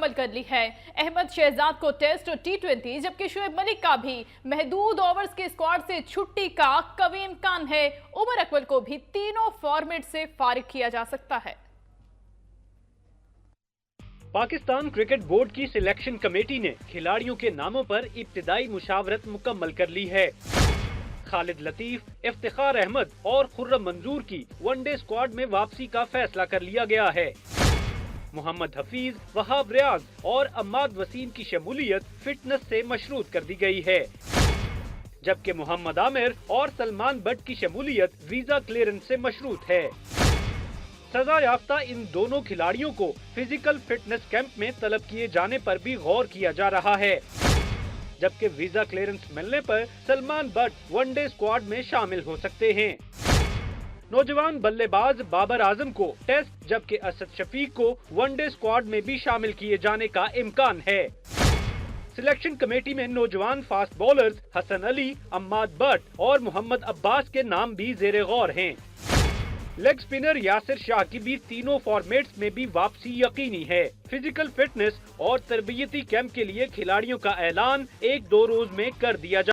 مکمل کر لی ہے۔ احمد شہزاد کو ٹیسٹ اور T20 جبکہ شعیب ملک کا بھی محدود اوورز کے اسکواڈ سے چھٹی کا قوی امکان ہے۔ عمر اکمل کو بھی تینوں فارمیٹ سے فارغ کیا جا سکتا ہے۔ پاکستان کرکٹ بورڈ کی سلیکشن کمیٹی نے کھلاڑیوں کے ناموں پر ابتدائی مشاورت مکمل کر لی ہے۔ خالد لطیف، افتخار احمد اور خرم منظور کی ون ڈے اسکواڈ میں واپسی کا فیصلہ کر لیا گیا ہے۔ محمد حفیظ، وہاب ریاض اور عماد وسیم کی شمولیت فٹنس سے مشروط کر دی گئی ہے، جبکہ محمد عامر اور سلمان بٹ کی شمولیت ویزا کلیئرنس سے مشروط ہے۔ سزا یافتہ ان دونوں کھلاڑیوں کو فزیکل فٹنس کیمپ میں طلب کیے جانے پر بھی غور کیا جا رہا ہے، جبکہ ویزا کلیئرنس ملنے پر Salman Butt one day squad میں شامل ہو سکتے ہیں۔ نوجوان بلے باز بابر اعظم کو ٹیسٹ جبکہ اسد شفیق کو ون ڈے اسکواڈ میں بھی شامل کیے جانے کا امکان ہے۔ سلیکشن کمیٹی میں نوجوان فاسٹ بولرز حسن علی، عماد بٹ اور محمد عباس کے نام بھی زیر غور ہیں۔ لیگ سپنر یاسر شاہ کی بھی تینوں فارمیٹس میں بھی واپسی یقینی ہے۔ فزیکل فٹنس اور تربیتی کیمپ کے لیے کھلاڑیوں کا اعلان 1-2 روز میں کر دیا جائے۔